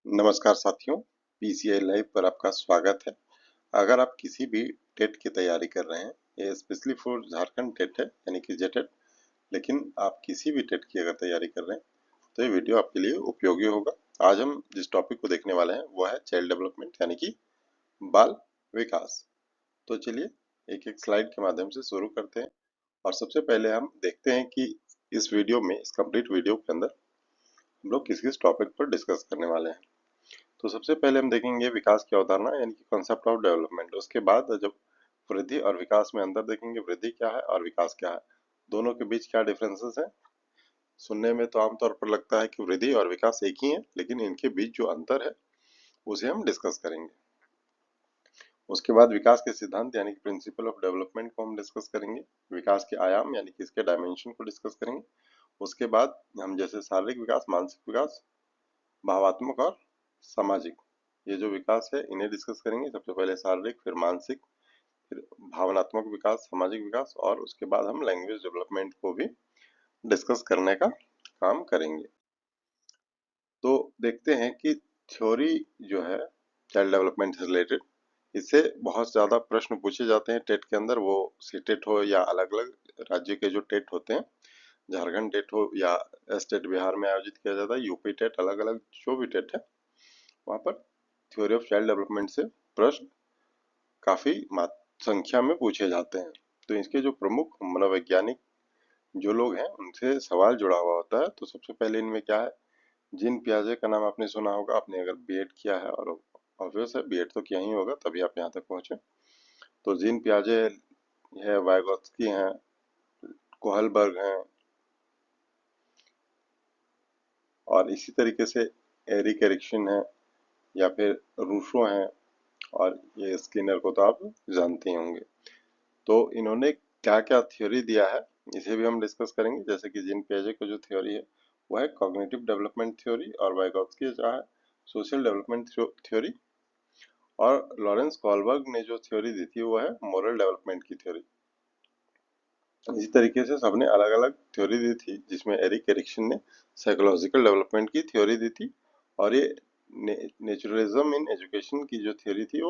नमस्कार साथियों, PCI live पर आपका स्वागत है। अगर आप किसी भी टेट की तैयारी कर रहे हैं, ये स्पेशली फॉर झारखंड टेट है यानी कि जेटेट, लेकिन आप किसी भी टेट की अगर तैयारी कर रहे हैं तो ये वीडियो आपके लिए उपयोगी होगा। आज हम जिस टॉपिक को देखने वाले हैं वो है चाइल्ड डेवलपमेंट यानी कि बाल विकास। तो चलिए एक एक स्लाइड के माध्यम से शुरू करते हैं और सबसे पहले हम देखते हैं कि इस वीडियो में, इस कंप्लीट वीडियो के अंदर हम लोग किस किस टॉपिक पर डिस्कस करने वाले हैं। तो सबसे पहले हम देखेंगे विकास की अवधारणा यानी कि कॉन्सेप्ट ऑफ डेवलपमेंट। उसके बाद जब वृद्धि और विकास में अंतर देखेंगे, वृद्धि क्या है और विकास क्या है, दोनों के बीच क्या डिफरेंसेस हैं। सुनने में तो आमतौर पर लगता है कि वृद्धि और विकास एक ही है, लेकिन इनके बीच जो अंतर है उसे हम डिस्कस करेंगे। उसके बाद विकास के सिद्धांत यानी कि प्रिंसिपल ऑफ डेवलपमेंट को हम डिस्कस करेंगे। विकास के आयाम यानी कि इसके डायमेंशन को डिस्कस करेंगे। उसके बाद हम जैसे शारीरिक विकास, मानसिक विकास, भावात्मक और सामाजिक, ये जो विकास है इन्हें डिस्कस करेंगे। सबसे पहले शारीरिक, फिर मानसिक, फिर भावनात्मक विकास, सामाजिक विकास, और उसके बाद हम लैंग्वेज डेवलपमेंट को भी डिस्कस करने का काम करेंगे। तो देखते हैं कि थ्योरी जो है चाइल्ड डेवलपमेंट से रिलेटेड, इससे बहुत ज़्यादा प्रश्न पूछे जाते हैं टेट के अंदर, वो सीटेट हो या अलग अलग राज्य के जो टेट होते हैं, झारखंड टेट हो या स्टेट बिहार में आयोजित किया जाता है, यूपी टेट, अलग अलग जो भी टेट है वहाँ पर थ्योरी ऑफ चाइल्ड डेवलपमेंट से प्रश्न काफी संख्या में पूछे जाते हैं। तो इसके जो प्रमुख मनोवैज्ञानिक जो लोग हैं उनसे सवाल जुड़ा हुआ होता है। तो सबसे पहले इनमें क्या है, जीन पियाजे का नाम आपने सुना होगा, आपने अगर बीएड किया है, और ऑब्वियस है बीएड तो किया ही होगा तभी आप यहाँ तक पहुंचे। तो जीन पियाजे है, वाइगोत्स्की हैं, कोहलबर्ग हैं, और इसी तरीके से एरिक एरिक्सन है, या फिर रूसो हैं, और ये स्किनर को तो आप जानते ही होंगे। तो इन्होंने क्या क्या थ्योरी दिया है इसे भी हम डिस्कस करेंगे। जैसे कि जीन पियाजे का जो थ्योरी है वो है कॉग्निटिव डेवलपमेंट थ्योरी, और वाइगोत्स्की जो है सोशल डेवलपमेंट थ्योरी, और लॉरेंस कॉलबर्ग ने जो थ्योरी दी थी वो है मोरल डेवलपमेंट की थ्योरी। इसी तरीके से सबने अलग अलग थ्योरी दी थी, जिसमें एरिक एरिक्सन ने साइकोलॉजिकल डेवलपमेंट की थ्योरी दी थी, और ये नेचुरलिज्म इन एजुकेशन की जो थ्योरी थी वो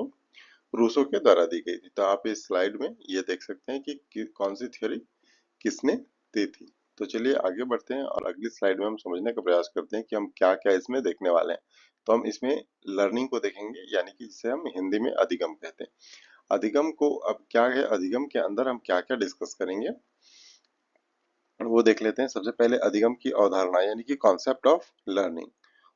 रूसो के द्वारा दी गई थी। तो आप इस स्लाइड में ये देख सकते हैं कि कौन सी थ्योरी किसने दी थी। तो चलिए आगे बढ़ते हैं और अगली स्लाइड में हम समझने का प्रयास करते हैं कि हम क्या क्या इसमें देखने वाले हैं। तो हम इसमें लर्निंग को देखेंगे, यानी कि जिसे हम हिंदी में अधिगम कहते हैं। अधिगम को अब क्या है, अधिगम के अंदर हम क्या क्या डिस्कस करेंगे वो देख लेते हैं। सबसे पहले अधिगम की अवधारणा यानी कि कॉन्सेप्ट ऑफ लर्निंग।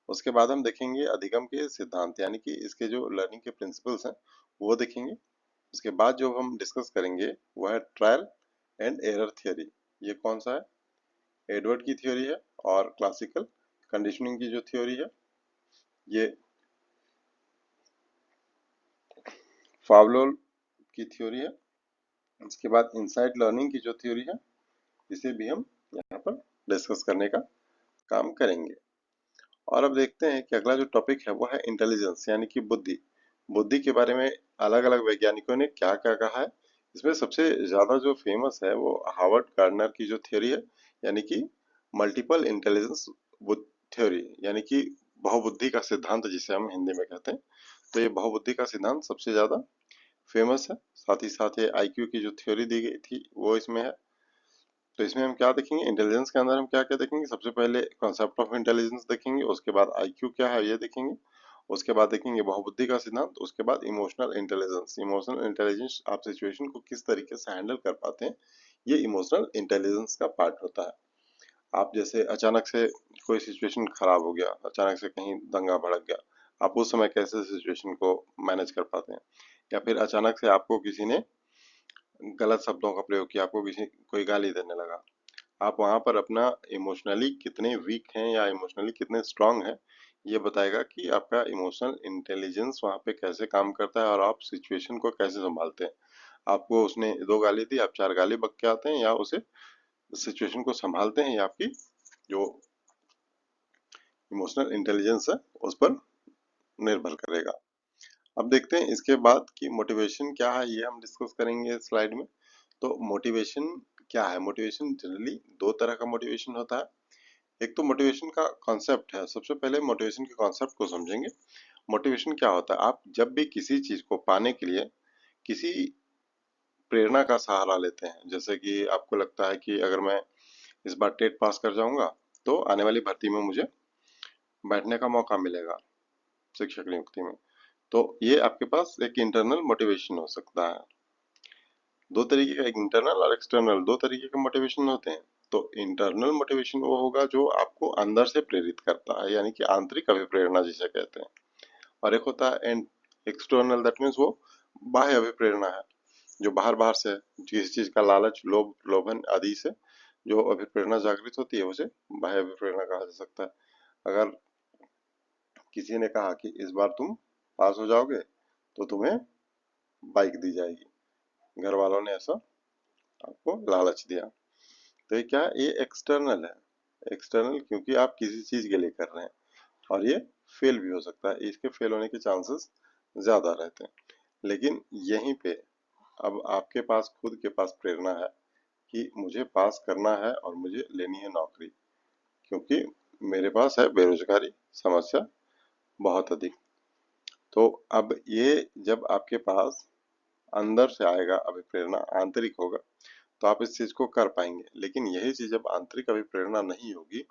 उसके बाद हम देखेंगे अधिगम के सिद्धांत यानी कि इसके जो लर्निंग के प्रिंसिपल्स हैं वो देखेंगे। उसके बाद जो हम डिस्कस करेंगे वो है ट्रायल एंड एरर थ्योरी। ये कौन सा है, एडवर्ड की थ्योरी है, और क्लासिकल कंडीशनिंग की जो थ्योरी है ये पावलोव की थ्योरी है। इसके बाद इनसाइट लर्निंग की जो थ्योरी है इसे भी हम यहाँ पर डिस्कस करने का काम करेंगे। और अब देखते हैं कि अगला जो टॉपिक है वो है इंटेलिजेंस यानी कि बुद्धि। बुद्धि के बारे में अलग अलग वैज्ञानिकों ने क्या क्या कहा है। इसमें सबसे ज्यादा जो फेमस है वो हार्वर्ड गार्डनर की जो थ्योरी है, यानी कि मल्टीपल इंटेलिजेंस थ्योरी, यानी कि बहुबुद्धि का सिद्धांत जिसे हम हिंदी में कहते हैं। तो ये बहुबुद्धि का सिद्धांत सबसे ज्यादा फेमस है। साथ ही साथ ये आईक्यू की जो थ्योरी दी गई थी वो इसमें है। तो इसमें हम क्या देखेंगे, इंटेलिजेंस के अंदर हम क्या क्या देखेंगे, सबसे पहले कॉन्सेप्ट ऑफ इंटेलिजेंस देखेंगे, उसके बाद आईक्यू क्या है ये देखेंगे, उसके बाद देखेंगे बहुबुद्धि का सिद्धांत, उसके बाद इमोशनल इंटेलिजेंस। इमोशनल इंटेलिजेंस आप सिचुएशन को किस तरीके से हैंडल कर पाते हैं, ये इमोशनल इंटेलिजेंस का पार्ट होता है। आप जैसे अचानक से कोई सिचुएशन खराब हो गया, अचानक से कहीं दंगा भड़क गया, आप उस समय कैसे सिचुएशन को मैनेज कर पाते हैं। या फिर अचानक से आपको किसी ने गलत शब्दों का प्रयोग किया, आपको किसी कोई गाली देने लगा, आप वहां पर अपना इमोशनली कितने वीक हैं या इमोशनली कितने स्ट्रांग हैं ये बताएगा कि आपका इमोशनल इंटेलिजेंस वहां पे कैसे काम करता है और आप सिचुएशन को कैसे संभालते हैं। आपको उसने दो गाली दी, आप चार गाली बक के आते हैं, या उसे सिचुएशन को संभालते हैं, या आपकी जो इमोशनल इंटेलिजेंस है उस पर निर्भर करेगा। अब देखते हैं इसके बाद कि मोटिवेशन क्या है, ये हम डिस्कस करेंगे स्लाइड में। तो मोटिवेशन क्या है, मोटिवेशन जनरली दो तरह का मोटिवेशन होता है। एक तो मोटिवेशन का कॉन्सेप्ट है। सबसे पहले मोटिवेशन के कॉन्सेप्ट को समझेंगे। मोटिवेशन क्या होता है? आप जब भी किसी चीज को पाने के लिए किसी प्रेरणा का सहारा लेते हैं, जैसे कि आपको लगता है कि अगर मैं इस बार टेट पास कर जाऊंगा तो आने वाली भर्ती में मुझे बैठने का मौका मिलेगा शिक्षक नियुक्ति में, तो ये आपके पास एक इंटरनल मोटिवेशन हो सकता है। दो तरीके का, एक इंटरनल और एक्सटर्नल, दो तरीके के मोटिवेशन होते हैं। तो इंटरनल मोटिवेशन वो होगा जो आपको अंदर से प्रेरित करता है, यानी कि आंतरिक अभिप्रेरणा जिसे कहते हैं। और एक होता है एक्सटर्नल, दैट मीन्स वो बाह्य अभिप्रेरणा है, जो बाहर बाहर से किसी चीज का लालच, लोभ, लोभन आदि से जो अभिप्रेरणा जागृत होती है उसे बाह्य अभिप्रेरणा कहा जा सकता है। अगर किसी ने कहा कि इस बार तुम पास हो जाओगे तो तुम्हें बाइक दी जाएगी, घर वालों ने ऐसा आपको लालच दिया, तो ये क्या है? ये एक्सटर्नल है। एक्सटर्नल क्योंकि आप किसी चीज के लिए कर रहे हैं और ये फेल भी हो सकता है, इसके फेल होने के चांसेस ज्यादा रहते हैं। लेकिन यहीं पे अब आपके पास खुद के पास प्रेरणा है कि मुझे पास करना है और मुझे लेनी है नौकरी, क्योंकि मेरे पास है बेरोजगारी समस्या बहुत अधिक। तो अब ये जब आपके पास अंदर से आएगा, अभिप्रेरणा आंतरिक होगा, तो आप इस चीज को कर पाएंगे। लेकिन यही चीज जब आंतरिक अभिप्रेरणा नहीं होगी,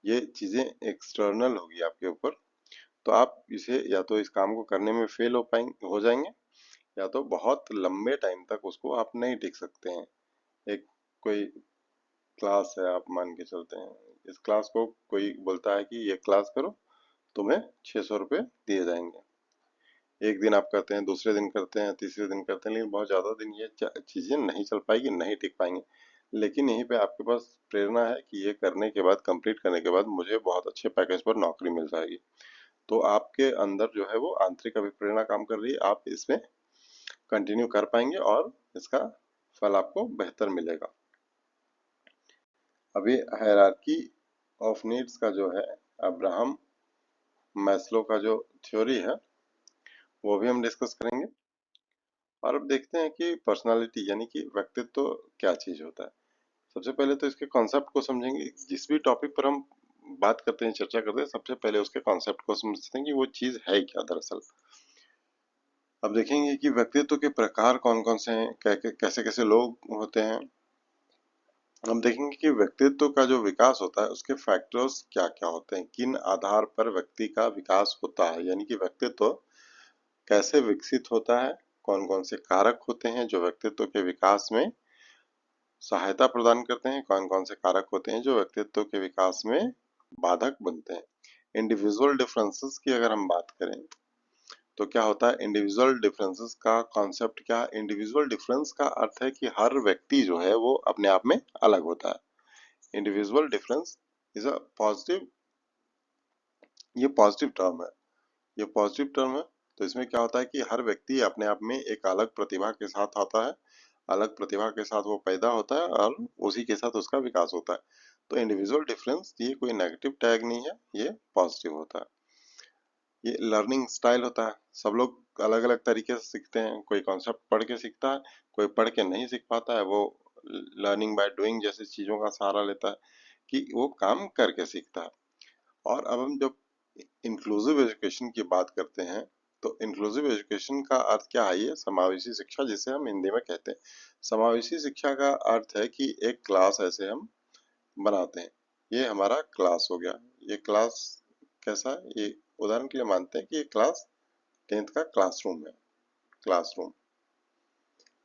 ये चीजें एक्सटर्नल होगी आपके ऊपर, तो आप इसे या तो इस काम को करने में फेल हो जाएंगे, या तो बहुत लंबे टाइम तक उसको आप नहीं टिक सकते हैं। एक कोई क्लास है, आप मान के चलते हैं, इस क्लास को कोई बोलता है कि ये क्लास करो, तुम्हें 600 रुपये दिए जाएंगे। एक दिन आप करते हैं, दूसरे दिन करते हैं, तीसरे दिन करते हैं, लेकिन बहुत ज्यादा दिन ये चीजें नहीं चल पाएगी, नहीं टिक पाएंगे। लेकिन यहीं पे आपके पास प्रेरणा है कि ये करने के बाद, कंप्लीट करने के बाद मुझे बहुत अच्छे पैकेज पर नौकरी मिल जाएगी, तो आपके अंदर जो है वो आंतरिक अभिप्रेरणा काम कर रही है, आप इसमें कंटिन्यू कर पाएंगे और इसका फल आपको बेहतर मिलेगा। अभी हायरार्की ऑफ नीड्स का जो है, अब्राहम मैस्लो का जो थ्योरी है वो भी हम डिस्कस करेंगे। और अब देखते हैं कि पर्सनालिटी यानी कि व्यक्तित्व तो क्या चीज होता है। सबसे पहले तो इसके कॉन्सेप्ट को समझेंगे। जिस भी टॉपिक पर हम बात करते हैं, चर्चा करते हैं, सबसे पहले उसके कॉन्सेप्ट को समझते हैं कि वो चीज है क्या दरअसल। अब देखेंगे कि व्यक्तित्व के प्रकार कौन कौन से हैं, कैसे कैसे लोग होते हैं। हम देखेंगे कि व्यक्तित्व का जो विकास होता है उसके फैक्टर्स क्या क्या होते हैं, किन आधार पर व्यक्ति का विकास होता है, यानी कि व्यक्तित्व कैसे विकसित होता है, कौन कौन से कारक होते हैं जो व्यक्तित्व के विकास में सहायता प्रदान करते हैं, कौन कौन से कारक होते हैं जो व्यक्तित्व के विकास में बाधक बनते हैं। इंडिविजुअल डिफरेंसेस की अगर हम बात करें तो क्या होता है? इंडिविजुअल डिफरेंसेस का कॉन्सेप्ट क्या है? इंडिविजुअल डिफरेंस का अर्थ है कि हर व्यक्ति जो है वो अपने आप में अलग होता है। Individual difference is a positive, ये पॉजिटिव टर्म है, ये पॉजिटिव टर्म है। तो इसमें क्या होता है कि हर व्यक्ति अपने आप में एक अलग प्रतिभा के साथ आता है, अलग प्रतिभा के साथ वो पैदा होता है और उसी के साथ उसका विकास होता है। तो इंडिविजुअल डिफरेंस ये कोई नेगेटिव टैग नहीं है, ये पॉजिटिव होता है। ये लर्निंग स्टाइल होता है, सब लोग अलग अलग तरीके से सीखते हैं। कोई कॉन्सेप्ट पढ़ के सीखता है, कोई पढ़ के नहीं सीख पाता है, वो लर्निंग बाय डूइंग जैसी चीजों का सहारा लेता है कि वो काम करके सीखता है। और अब हम जब इंक्लूसिव एजुकेशन की बात करते हैं, तो इंक्लूसिव एजुकेशन का अर्थ क्या है? ये समावेशी शिक्षा जिसे हम हिंदी में कहते हैं। समावेशी शिक्षा का अर्थ है कि एक क्लास ऐसे हम बनाते हैं, ये हमारा क्लास हो गया। ये क्लास कैसा है? ये उदाहरण के लिए मानते हैं कि ये क्लास 10th का क्लासरूम है, क्लासरूम।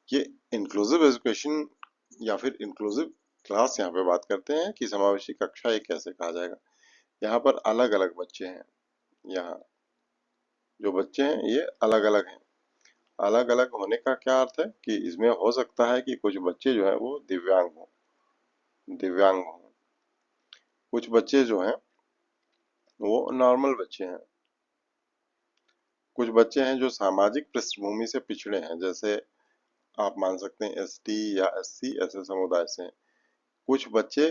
ये इंक्लूसिव एजुकेशन या फिर इंक्लूसिव क्लास यहाँ पे बात करते हैं कि समावेशी कक्षा ये कैसे कहा जाएगा। यहाँ पर अलग अलग बच्चे हैं, यहाँ जो बच्चे हैं ये अलग अलग हैं। अलग अलग होने का क्या अर्थ है कि इसमें हो सकता है कि कुछ बच्चे जो है वो दिव्यांग हों, दिव्यांग हों, कुछ बच्चे जो हैं वो नॉर्मल बच्चे हैं, कुछ बच्चे हैं जो सामाजिक पृष्ठभूमि से पिछड़े हैं, जैसे आप मान सकते हैं एसटी या एससी ऐसे समुदाय से हैं। कुछ बच्चे,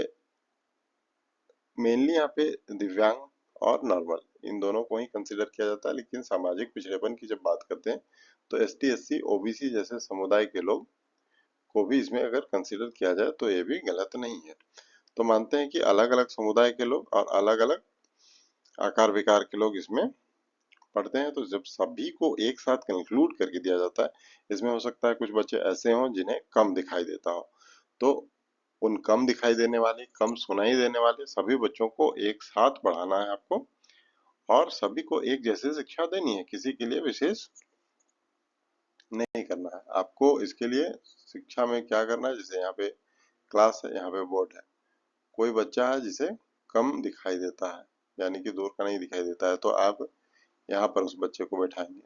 मेनली यहाँ पे दिव्यांग और नॉर्मल इन दोनों को ही कंसिडर किया जाता है, लेकिन सामाजिक पिछड़ेपन की जब बात करते हैं तो एसटी, एससी, ओबीसी जैसे समुदाय के लोग को भी इसमें अगर कंसिडर किया जाए तो ये भी गलत नहीं है। तो मानते हैं कि अलग अलग समुदाय के लोग और अलग अलग आकार विकार के लोग इसमें पढ़ते हैं। तो जब सभी को एक साथ कंक्लूड करके दिया जाता है, इसमें हो सकता है कुछ बच्चे ऐसे हों जिन्हें कम दिखाई देता हो, तो उन कम दिखाई देने वाले, कम सुनाई देने वाले सभी बच्चों को एक साथ पढ़ाना है आपको, और सभी को एक जैसी शिक्षा देनी है, किसी के लिए विशेष नहीं करना है आपको। इसके लिए शिक्षा में क्या करना है, जैसे यहाँ पे क्लास है, यहाँ पे बोर्ड है, कोई बच्चा है जिसे कम दिखाई देता है, यानी कि दूर का नहीं दिखाई देता है, तो आप यहाँ पर उस बच्चे को बैठाएंगे,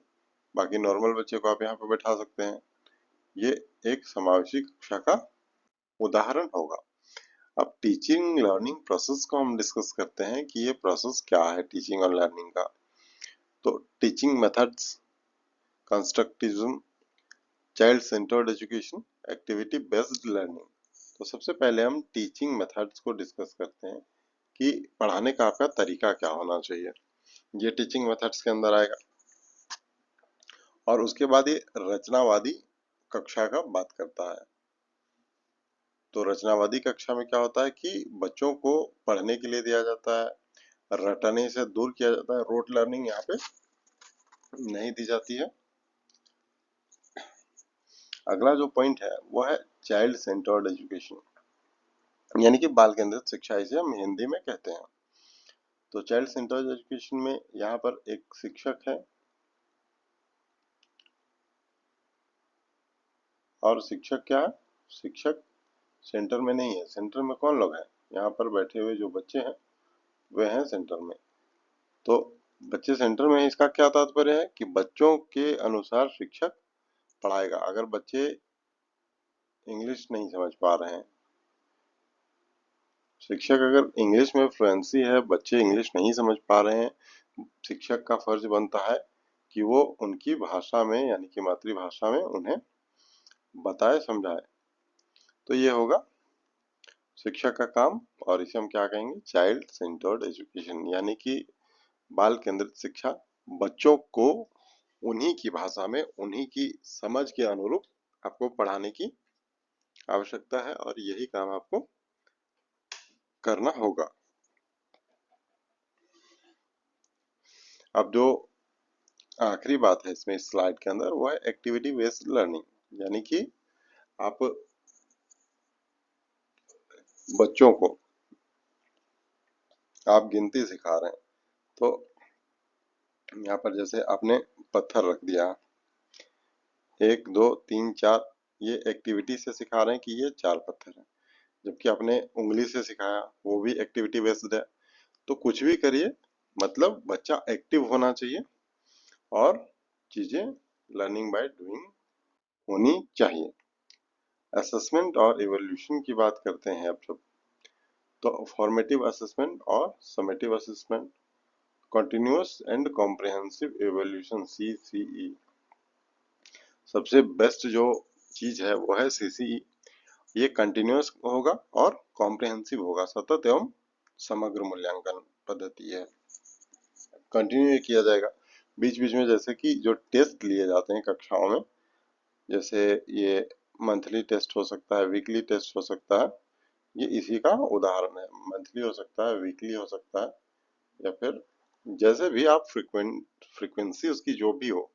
बाकी नॉर्मल बच्चे को आप यहाँ पे बैठा सकते हैं। ये एक समावेशी कक्षा का उदाहरण होगा। अब टीचिंग लर्निंग प्रोसेस को हम डिस्कस करते हैं कि ये प्रोसेस क्या है टीचिंग और लर्निंग का। तो teaching methods, constructivism, child centred education, activity based learning. तो सबसे पहले हम टीचिंग मेथड्स को डिस्कस करते हैं कि पढ़ाने का आपका तरीका क्या होना चाहिए, ये टीचिंग मेथड्स के अंदर आएगा। और उसके बाद ये रचनावादी कक्षा का बात करता है। तो रचनावादी कक्षा में क्या होता है कि बच्चों को पढ़ने के लिए दिया जाता है, रटने से दूर किया जाता है, रोट लर्निंग यहाँ पे नहीं दी जाती है। अगला जो पॉइंट है वो है चाइल्ड सेंटर्ड एजुकेशन, यानी कि बाल केंद्रित शिक्षा, इसे हम हिंदी में कहते हैं। तो चाइल्ड सेंटर्ड एजुकेशन में यहाँ पर एक शिक्षक है, और शिक्षक क्या है, शिक्षक सेंटर में नहीं है। सेंटर में कौन लोग हैं, यहाँ पर बैठे हुए जो बच्चे हैं वे हैं सेंटर में। तो बच्चे सेंटर में है, इसका क्या तात्पर्य है कि बच्चों के अनुसार शिक्षक पढ़ाएगा। अगर बच्चे इंग्लिश नहीं समझ पा रहे हैं, शिक्षक अगर इंग्लिश में फ्लुएंसी है, बच्चे इंग्लिश नहीं समझ पा रहे हैं, शिक्षक का फर्ज बनता है कि वो उनकी भाषा में, यानी कि मातृभाषा में उन्हें बताए, समझाए। तो ये होगा शिक्षक का काम, और इसे हम क्या कहेंगे, चाइल्ड सेंटर्ड एजुकेशन, यानी कि बाल केंद्रित शिक्षा। बच्चों को उन्हीं की भाषा में, उन्हीं की समझ के अनुरूप आपको पढ़ाने की आवश्यकता है, और यही काम आपको करना होगा। अब जो आखिरी बात है इसमें, इस स्लाइड के अंदर, वो है एक्टिविटी बेस्ड लर्निंग, यानी कि आप बच्चों को आप गिनती सिखा रहे हैं। तो यहाँ पर जैसे आपने पत्थर रख दिया, 1 2 3 4, ये एक्टिविटी से सिखा रहे हैं कि ये 4 पत्थर हैं, जबकि आपने उंगली से सिखाया, वो भी एक्टिविटी बेस्ड है। तो कुछ भी करिए, मतलब बच्चा एक्टिव होना चाहिए, और चीजें लर्निंग बाय डूइंग होनी चाहिए। असेसमेंट और इवोल्यूशन की बात करते हैं अब जब, तो फॉर्मेटिव असेसमेंट और summative assessment, continuous and comprehensive evolution, CCE। सबसे बेस्ट जो चीज है वो है CCE। ये कंटिन्यूअस होगा और कॉम्प्रिहेंसिव होगा, सतत एवं समग्र मूल्यांकन पद्धति है। कंटिन्यू किया जाएगा बीच बीच में, जैसे कि जो टेस्ट लिए जाते हैं कक्षाओं में, जैसे ये मंथली टेस्ट हो सकता है, वीकली टेस्ट हो सकता है, ये इसी का उदाहरण है। मंथली हो सकता है, वीकली हो सकता है, या फिर जैसे भी आप फ्रीक्वेंसी उसकी जो भी हो,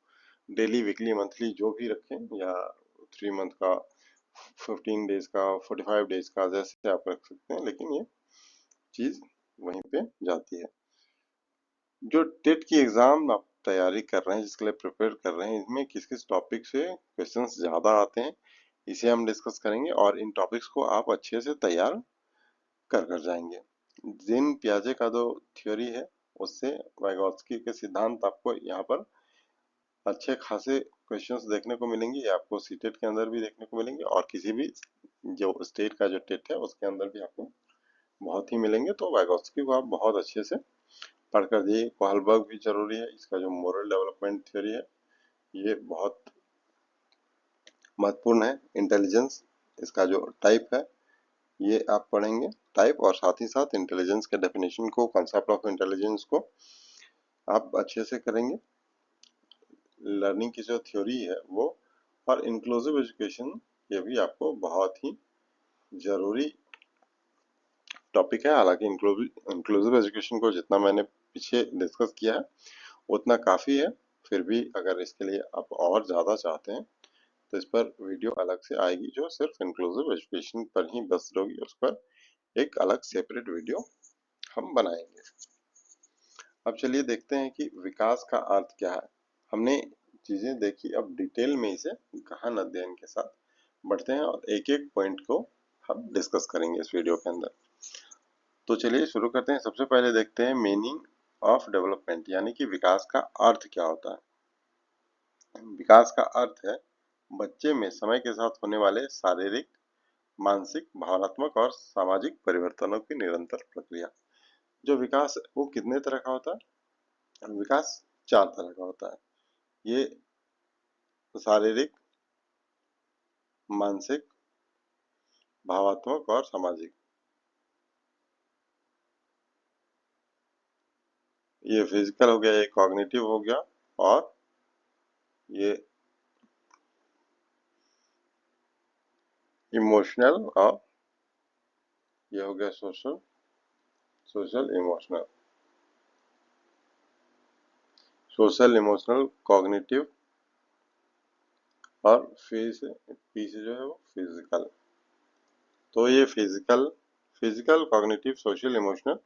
डेली, वीकली, मंथली जो भी रखें, या 3 मंथ का, 15 डेज का, 45 डेज का, जैसे आप रख सकते हैं, लेकिन ये चीज वहीं पे जाती है। जो टेट की एग्जाम आप तैयारी कर रहे हैं, जिसके लिए प्रिपेयर कर रहे हैं, इसमें किस किस टॉपिक से क्वेश्चंस ज्यादा आते हैं, इसे हम डिस्कस करेंगे, और इन टॉपिक्स को आप अच्छे से तैयार कर जाएंगे। जिन पियाजे का जो थ्योरी है, उससे वाइगोत्स्की के सिद्धांत आपको यहाँ पर अच्छे खासे क्वेश्चंस देखने को मिलेंगे। ये आपको सीटेट के अंदर भी देखने को मिलेंगे, और किसी भी जो स्टेट का जो टेट है उसके अंदर भी आपको बहुत ही मिलेंगे। तो वाइगोत्स्की को आप बहुत अच्छे से पढ़कर दिए। कोहलबर्ग भी जरूरी है, इसका जो मोरल डेवलपमेंट थ्योरी है ये बहुत महत्वपूर्ण है। इंटेलिजेंस, इसका जो टाइप है ये आप पढ़ेंगे, टाइप, और साथ ही साथ इंटेलिजेंस के डेफिनेशन को, कंसेप्ट ऑफ इंटेलिजेंस को आप अच्छे से करेंगे। लर्निंग की जो थ्योरी है वो, और इंक्लूसिव एजुकेशन, ये भी आपको बहुत ही जरूरी टॉपिक है। हालांकि इंक्लूसिव एजुकेशन को जितना मैंने पीछे डिस्कस किया है उतना काफ़ी है, फिर भी अगर इसके लिए आप और ज़्यादा चाहते हैं तो इस पर वीडियो अलग से आएगी जो सिर्फ इंक्लूसिव एजुकेशन पर ही बस होगी, उस पर एक अलग सेपरेट वीडियो हम बनाएंगे। अब चलिए देखते हैं कि विकास का अर्थ क्या है। हमने चीजें देखी, अब डिटेल में इसे गहन अध्ययन के साथ बढ़ते हैं और एक एक पॉइंट को हम डिस्कस करेंगे इस वीडियो के अंदर। तो चलिए शुरू करते हैं। सबसे पहले देखते हैं मीनिंग ऑफ डेवलपमेंट, यानी कि विकास का अर्थ क्या होता है। विकास का अर्थ है बच्चे में समय के साथ होने वाले शारीरिक, मानसिक, भावनात्मक और सामाजिक परिवर्तनों की निरंतर प्रक्रिया। जो विकास वो कितने तरह का होता है? विकास 4 तरह का होता है। ये शारीरिक, मानसिक, भावात्मक और सामाजिक। ये फिजिकल हो गया, ये कॉग्निटिव हो गया, और ये इमोशनल, और ये हो गया social emotional. Social emotional cognitive और पी से जो है वो फिजिकल। तो ये फिजिकल कॉग्निटिव सोशल इमोशनल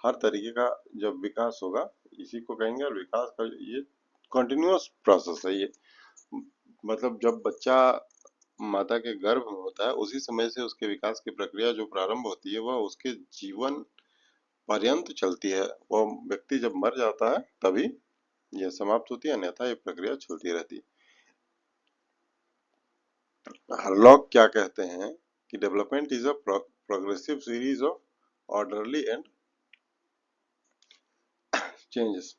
हर तरीके का जब विकास होगा इसी को कहेंगे। और विकास का ये कंटिन्यूअस प्रोसेस है। ये मतलब जब बच्चा माता के गर्भ में होता है उसी समय से उसके विकास की प्रक्रिया जो प्रारंभ होती है वह उसके जीवन पर्यंत चलती है। वह व्यक्ति जब मर जाता है तभी यह समाप्त होती है, अन्यथा ये प्रक्रिया चलती रहती है। हरलॉक क्या कहते हैं कि development is a progressive series of orderly and changes.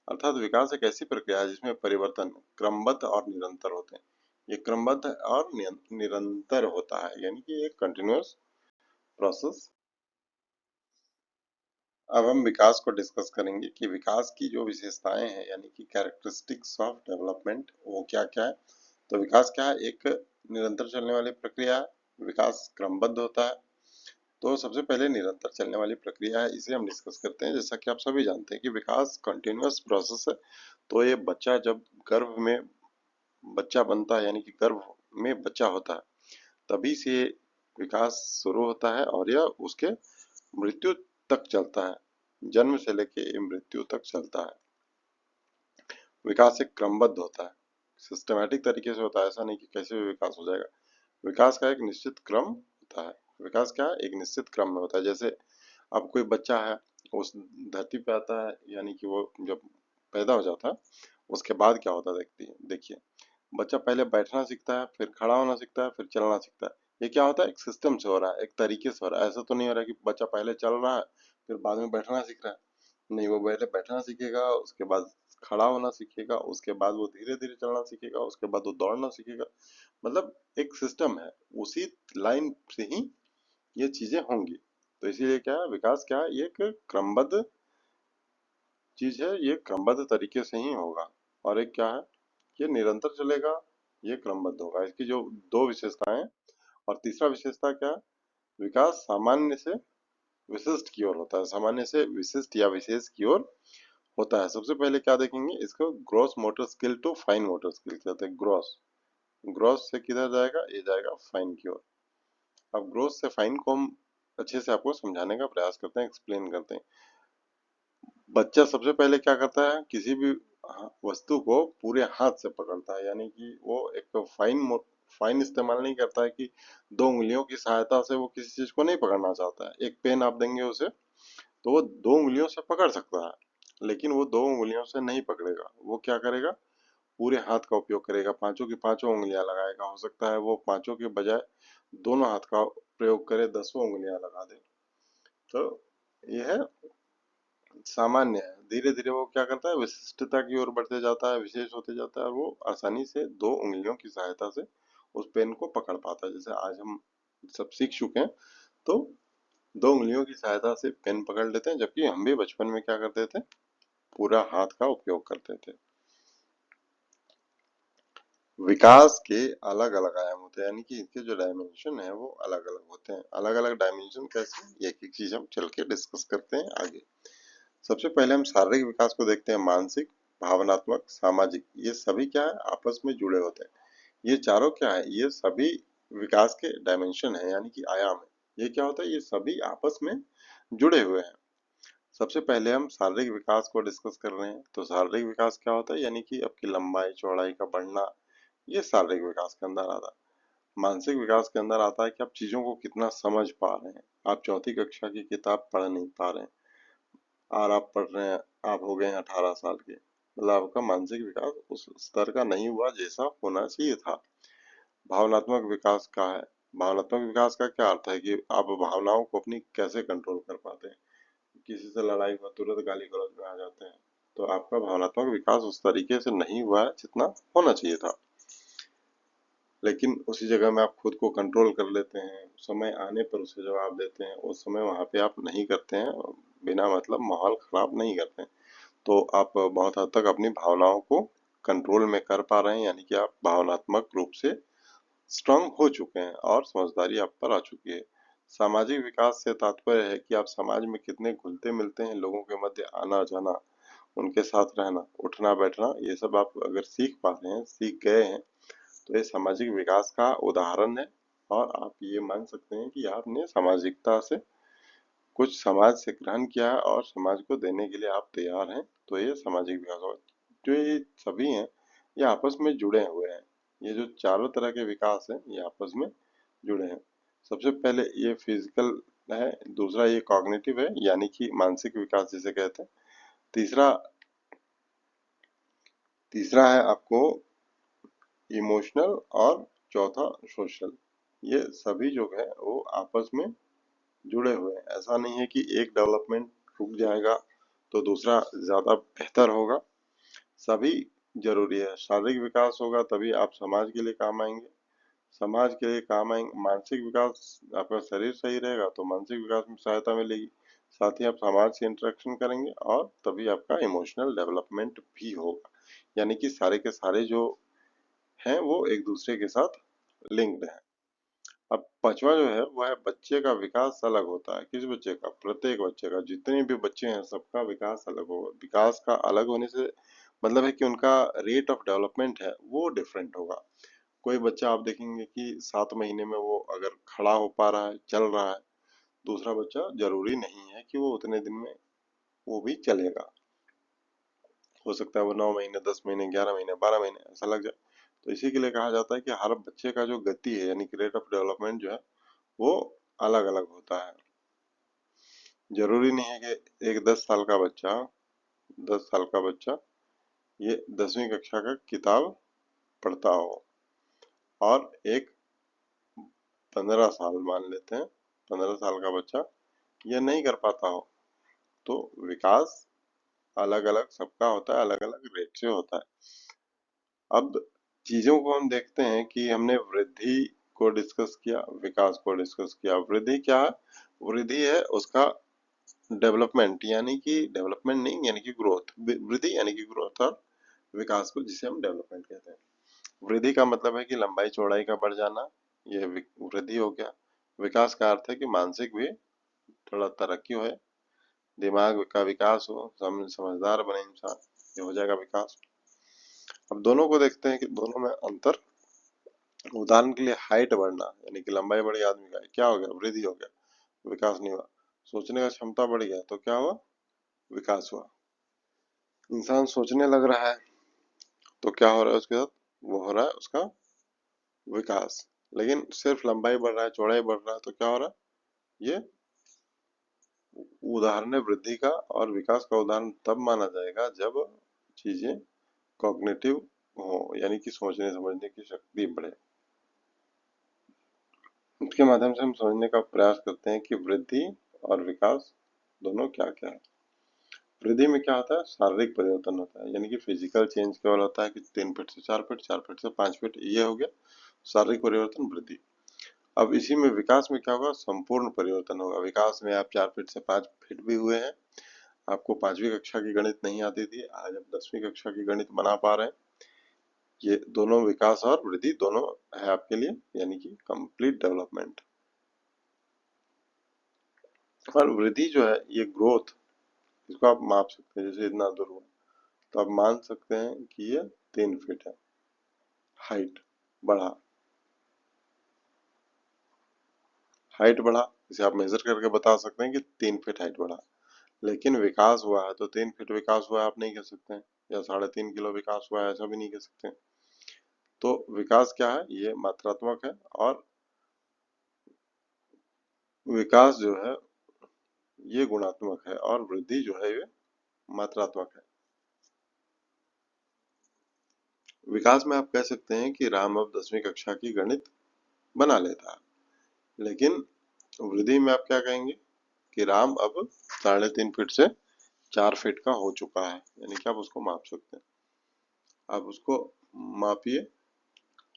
अर्थात विकास एक ऐसी प्रक्रिया है जिसमें परिवर्तन क्रमबद्ध और निरंतर होते हैं। ये क्रमबद्ध और निरंतर होता है, यानी कि एक कंटिन्यूअस प्रोसेस। अब हम विकास को डिस्कस करेंगे कि विकास की जो विशेषताएं हैं, यानी कि कैरेक्टरिस्टिक्स ऑफ डेवलपमेंट, वो क्या क्या है। तो विकास क्या है? एक निरंतर चलने वाली प्रक्रिया है। विकास क्रमबद्ध होता है। तो सबसे पहले निरंतर चलने वाली प्रक्रिया है, इसे हम डिस्कस करते हैं। जैसा कि आप सभी जानते हैं कि विकास कंटिन्यूअस प्रोसेस है। तो ये बच्चा जब गर्भ में बच्चा बनता है, यानी कि गर्भ में बच्चा होता है, तभी से विकास शुरू होता है और यह उसके मृत्यु तक चलता है। जन्म से लेके मृत्यु तक चलता है। विकास एक क्रमबद्ध होता है, सिस्टमैटिक तरीके से होता है। ऐसा नहीं कि कैसे भी विकास हो जाएगा। विकास का एक निश्चित क्रम होता है। विकास क्या है? एक निश्चित क्रम में होता है। जैसे अब कोई बच्चा है, उस धरती पे आता है, यानी कि वो जब पैदा हो जाता है उसके बाद क्या होता है देखिए। बच्चा पहले बैठना सीखता है, फिर खड़ा होना सीखता है, फिर चलना सीखता है। ये क्या होता है? एक सिस्टम से हो रहा है, एक तरीके से हो रहा है। ऐसा तो नहीं हो रहा है कि बच्चा पहले चल रहा है फिर बाद में बैठना सीख रहा है। नहीं, वो पहले बैठना सीखेगा, उसके बाद खड़ा होना सीखेगा, उसके बाद वो धीरे धीरे चलना सीखेगा, उसके बाद वो दौड़ना सीखेगा। मतलब एक सिस्टम है, उसी लाइन से ही ये चीजें होंगी। तो इसीलिए क्या है, विकास क्या है? ये एक क्रमबद्ध चीज है, ये क्रमबद्ध तरीके से ही होगा। और एक क्या है, ये निरंतर चलेगा, ये क्रमबद्ध होगा। इसकी जो दो विशेषताएं हैं। और तीसरा विशेषता क्या है? विकास सामान्य से विशिष्ट की ओर होता है। सामान्य से विशिष्ट या विशेष की ओर होता है। सबसे पहले क्या देखेंगे, इसको gross motor skill to fine motor skill कहते हैं। ग्रॉस ग्रॉस से किधर जाएगा? ये जाएगा फाइन की ओर। अब ग्रॉस से फाइन को हम अच्छे से आपको समझाने का प्रयास करते हैं, एक्सप्लेन करते हैं। बच्चा सबसे पहले क्या करता है, किसी भी वस्तु को पूरे हाथ से पकड़ता है। यानी कि वो एक फाइन इस्तेमाल नहीं करता है कि दो उंगलियों की सहायता से वो किसी चीज को नहीं पकड़ना चाहता है। एक पेन आप देंगे उसे तो वो दो उंगलियों से पकड़ सकता है, लेकिन वो दो उंगलियों से नहीं पकड़ेगा। वो क्या करेगा? पूरे हाथ का उपयोग करेगा, पांचों की पांचों उंगलियां लगाएगा। हो सकता है वो पांचों के बजाय दोनों हाथ का प्रयोग करे, 10 उंगलियां लगा दे। तो यह है सामान्य है। धीरे धीरे वो क्या करता है, विशिष्टता की ओर बढ़ते जाता है, विशेष होते जाता है। वो आसानी से दो उंगलियों की सहायता से उस पेन को पकड़ पाता है। जैसे आज हम सब सीख चुके हैं, तो दो उंगलियों की सहायता से पेन पकड़ लेते हैं। जबकि हम भी बचपन में क्या करते थे, पूरा हाथ का उपयोग करते थे। विकास के अलग अलग आयाम होते हैं, यानी कि इनके जो डायमेंशन है वो अलग अलग होते हैं। अलग अलग डायमेंशन कैसे, एक एक चीज हम चल के डिस्कस करते हैं आगे। सबसे पहले हम शारीरिक विकास को देखते हैं। मानसिक, भावनात्मक, सामाजिक, ये सभी क्या है, आपस में जुड़े होते हैं। ये चारों क्या है, ये सभी विकास के डायमेंशन है, यानी कि आयाम है। ये क्या होता है, ये सभी आपस में जुड़े हुए हैं। सबसे पहले हम शारीरिक विकास को डिस्कस कर रहे हैं। तो शारीरिक विकास क्या होता है, यानी कि आपकी लंबाई चौड़ाई का बढ़ना, ये शारीरिक विकास के अंदर आता है। मानसिक विकास के अंदर आता है कि आप चीजों को कितना समझ पा रहे हैं। आप चौथी कक्षा की किताब पढ़ नहीं पा रहे हैं और आप पढ़ रहे हैं, आप हो गए हैं 18 साल के, मतलब आपका मानसिक विकास उस स्तर का नहीं हुआ जैसा होना चाहिए था। भावनात्मक विकास का है। भावनात्मक विकास का क्या अर्थ है कि आप भावनाओं को अपनी कैसे कंट्रोल कर पाते हैं। किसी से लड़ाई हुआ तुरंत गाली गलौज में आ जाते हैं, तो आपका भावनात्मक विकास उस तरीके से नहीं हुआ है जितना होना चाहिए था। लेकिन उसी जगह में आप खुद को कंट्रोल कर लेते हैं, समय आने पर उसे जवाब देते हैं, उस समय वहां पे आप नहीं करते हैं, बिना मतलब माहौल खराब नहीं करते हैं। तो आप बहुत हद तक अपनी भावनाओं को कंट्रोल में कर पा रहे हैं, यानी कि आप भावनात्मक रूप से स्ट्रांग हो चुके हैं और समझदारी आप पर आ चुकी है। सामाजिक विकास से तात्पर्य है कि आप समाज में कितने घुलते मिलते हैं, लोगों के मध्य आना जाना, उनके साथ रहना, उठना बैठना, ये सब आप अगर सीख पा रहे हैं, सीख गए हैं, तो ये सामाजिक विकास का उदाहरण है। और आप ये मान सकते हैं कि आपने सामाजिकता से कुछ समाज से ग्रहण किया है और समाज को देने के लिए आप तैयार हैं, तो ये सामाजिक विकास होगा। जो ये सभी हैं, ये आपस में जुड़े हुए हैं। ये जो चारों तरह के विकास हैं, ये आपस में जुड़े हैं। सबसे पहले ये फिजिकल है, दूसरा ये कॉग्निटिव है, यानी कि मानसिक विकास जिसे कहते हैं। तीसरा तीसरा है आपको इमोशनल, और चौथा सोशल। ये सभी जो है वो आपस में जुड़े हुए हैं। ऐसा नहीं है कि एक डेवलपमेंट रुक जाएगा तो दूसरा ज्यादा बेहतर होगा। सभी जरूरी है। शारीरिक विकास होगा तभी आप समाज के लिए काम आएंगे, समाज के लिए काम आएंगे। मानसिक विकास, आपका शरीर सही रहेगा तो मानसिक विकास में सहायता मिलेगी। साथ ही आप समाज से इंटरेक्शन करेंगे और तभी आपका इमोशनल डेवलपमेंट भी होगा। यानी कि सारे के सारे जो हैं वो एक दूसरे के साथ लिंक्ड हैं। अब पांचवा जो है वो है बच्चे का विकास अलग होता है। किस बच्चे का, प्रत्येक बच्चे का, जितने भी बच्चे हैं सबका विकास अलग होगा। विकास का अलग होने से मतलब है कि उनका रेट ऑफ डेवलपमेंट है वो डिफरेंट होगा। कोई बच्चा आप देखेंगे कि 7 महीने में वो अगर खड़ा हो पा रहा है, चल रहा है। दूसरा बच्चा जरूरी नहीं है कि वो उतने दिन में वो भी चलेगा। हो सकता है वो 9 महीने, 10 महीने, 11 महीने, 12 महीने ऐसा लग जाए। तो इसी के लिए कहा जाता है कि हर बच्चे का जो गति है, यानी कि रेट ऑफ डेवलपमेंट जो है वो अलग अलग होता है। जरूरी नहीं है कि एक 10 साल का बच्चा, 10 साल का बच्चा ये 10वीं कक्षा का किताब पढ़ता हो, और एक 15 साल मान लेते हैं, 15 साल का बच्चा ये नहीं कर पाता हो। तो विकास अलग अलग सबका होता है, अलग अलग रेट से होता है। अब चीजों को हम देखते हैं कि हमने वृद्धि को डिस्कस किया, विकास को डिस्कस किया। वृद्धि क्या है, वृद्धि है उसका डेवलपमेंट, यानी कि डेवलपमेंट नहीं, यानी कि ग्रोथ। वृद्धि यानी कि ग्रोथ, और विकास को जिसे हम डेवलपमेंट कहते हैं। वृद्धि का मतलब है कि लंबाई चौड़ाई का बढ़ जाना, ये वृद्धि हो गया। विकास का अर्थ है कि मानसिक भी थोड़ा तरक्की हो, दिमाग का विकास हो, समझदार बने इंसान, ये हो जाएगा विकास। अब दोनों को देखते हैं कि दोनों में अंतर। उदाहरण के लिए हाइट बढ़ना, यानी कि लंबाई बढ़ी आदमी का, क्या हो गया, वृद्धि हो गया, विकास नहीं हुआ। सोचने का क्षमता बढ़ गया तो क्या हुआ, विकास हुआ। इंसान सोचने लग रहा है तो क्या हो रहा है उसके साथ, वो हो रहा है उसका विकास। लेकिन सिर्फ लंबाई बढ़ रहा है, चौड़ाई बढ़ रहा है तो क्या हो रहा है, ये उदाहरण है वृद्धि का। और विकास का उदाहरण तब माना जाएगा जब चीजें कॉग्निटिव हो, यानी कि सोचने समझने की शक्ति बढ़े। इसके माध्यम से हम समझने का प्रयास करते हैं कि वृद्धि और विकास दोनों क्या क्या है। वृद्धि में क्या होता है, शारीरिक परिवर्तन होता है, यानी कि फिजिकल चेंज केवल होता है कि 3 फीट से 4 फीट, 4 फीट से 5 फीट, ये हो गया शारीरिक परिवर्तन, वृद्धि। अब इसी में विकास में क्या होगा, संपूर्ण परिवर्तन होगा। विकास में आप 4 फीट से 5 फीट भी हुए हैं, आपको 5वीं कक्षा की गणित नहीं आती थी, आज आप 10वीं कक्षा की गणित बना पा रहे हैं। ये दोनों विकास और वृद्धि दोनों है आपके लिए, यानी कि कंप्लीट डेवलपमेंट। और वृद्धि जो है ये ग्रोथ, इसको आप माप सकते हैं, जैसे इतना दूर हुआ तो आप मान सकते हैं कि ये 3 फीट है, हाइट बढ़ा, हाइट बढ़ा, इसे आप मेजर करके बता सकते हैं कि 3 फीट हाइट बढ़ा। लेकिन विकास हुआ है तो 3 फीट विकास हुआ है आप नहीं कह सकते हैं, या 3.5 किलो विकास हुआ है ऐसा भी नहीं कह सकते। तो विकास क्या है, ये मात्रात्मक है, और विकास जो है ये गुणात्मक है, और वृद्धि जो है ये मात्रात्मक है। विकास में आप कह सकते हैं कि राम अब 10वीं कक्षा की गणित बना लेता है, लेकिन वृद्धि में आप क्या कहेंगे कि राम अब 3.5 फीट से 4 फीट का हो चुका है, यानी कि आप उसको माप सकते हैं। आप उसको मापिए,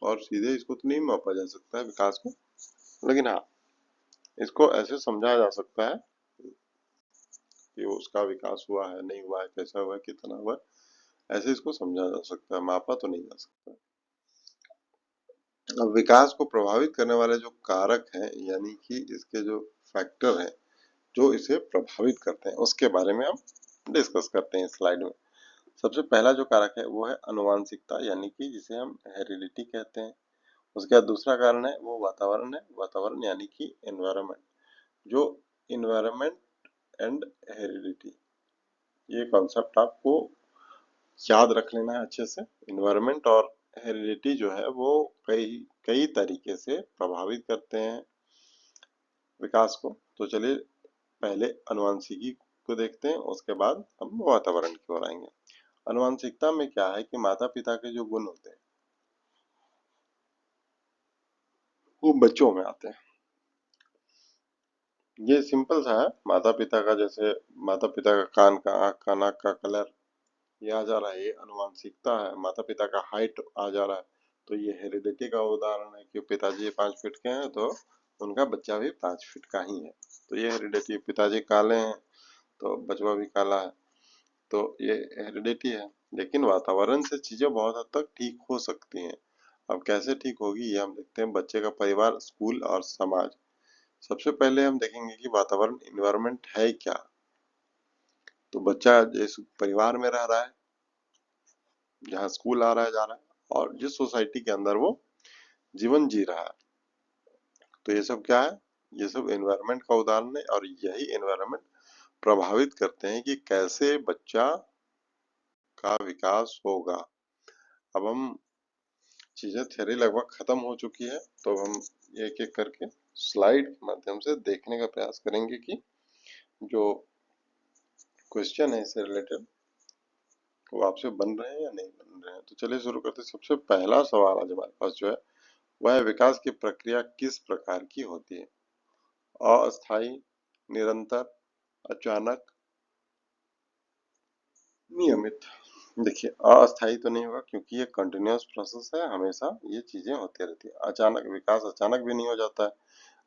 और सीधे इसको तो नहीं मापा जा सकता है विकास को, लेकिन हाँ इसको ऐसे समझाया जा सकता है कि उसका विकास हुआ है नहीं हुआ है, कैसा हुआ है, कितना हुआ है, ऐसे इसको समझा जा सकता है, मापा तो नहीं जा सकता। अब विकास को प्रभावित करने वाले जो कारक हैं, यानी कि इसके जो फैक्टर हैं जो इसे प्रभावित करते हैं, उसके बारे में हम डिस्कस करते हैं स्लाइड में। सबसे पहला जो कारक है वो है अनुवांशिकता, यानी कि जिसे हम हेरिडिटी कहते हैं। उसके बाद दूसरा कारण है वो वातावरण है, वातावरण यानी कि एनवायरनमेंट। जो इन्वायरमेंट एंड हेरिडिटी, ये कॉन्सेप्ट आपको याद रख लेना है अच्छे से। इन्वायरमेंट और हेरिडिटी जो है वो कई कई तरीके से प्रभावित करते हैं विकास को। तो चलिए पहले अनुवांशिकी को देखते हैं, उसके बाद हम वातावरण की ओर आएंगे। अनुवांशिकता में क्या है कि माता पिता के जो गुण होते हैं वो बच्चों में आते हैं। ये सिंपल सा है, माता पिता का, जैसे माता पिता का कान का, आँख का, नाक का कलर ये आ जा रहा है, ये अनुवांशिकता है। माता पिता का हाइट आ जा रहा है, तो ये हेरिडिटी का उदाहरण है कि पिताजी 5 फीट के हैं तो उनका बच्चा भी 5 फीट का ही है, तो ये हेरिडिटी। पिताजी काले हैं तो बचवा भी काला है, तो ये हेरिडिटी है। लेकिन वातावरण से चीजें बहुत हद तक ठीक हो सकती हैं। अब कैसे ठीक होगी ये हम देखते हैं। बच्चे का परिवार, स्कूल और समाज। सबसे पहले हम देखेंगे कि वातावरण, इन्वायरमेंट है क्या। तो बच्चा जिस परिवार में रह रहा है, जहाँ स्कूल आ रहा है जा रहा है, और जिस सोसाइटी के अंदर वो जीवन जी रहा है, तो ये सब क्या है, ये सब एनवायरनमेंट का उदाहरण है। और यही एनवायरनमेंट प्रभावित करते हैं कि कैसे बच्चा का विकास होगा। अब हम चीजें, थ्योरी लगभग खत्म हो चुकी है, तो हम एक एक करके स्लाइड के माध्यम से देखने का प्रयास करेंगे कि जो क्वेश्चन है इससे रिलेटेड वो आपसे बन रहे हैं या नहीं बन रहे हैं। तो चलिए शुरू करते हैं। सबसे पहला सवाल आज हमारे पास जो है वह है, विकास की प्रक्रिया किस प्रकार की होती है? अस्थाई, निरंतर, अचानक, नियमित। देखिए अस्थाई तो नहीं होगा क्योंकि ये कंटिन्यूअस प्रोसेस है, हमेशा ये चीजें होती रहती है। अचानक, विकास अचानक भी नहीं हो जाता है,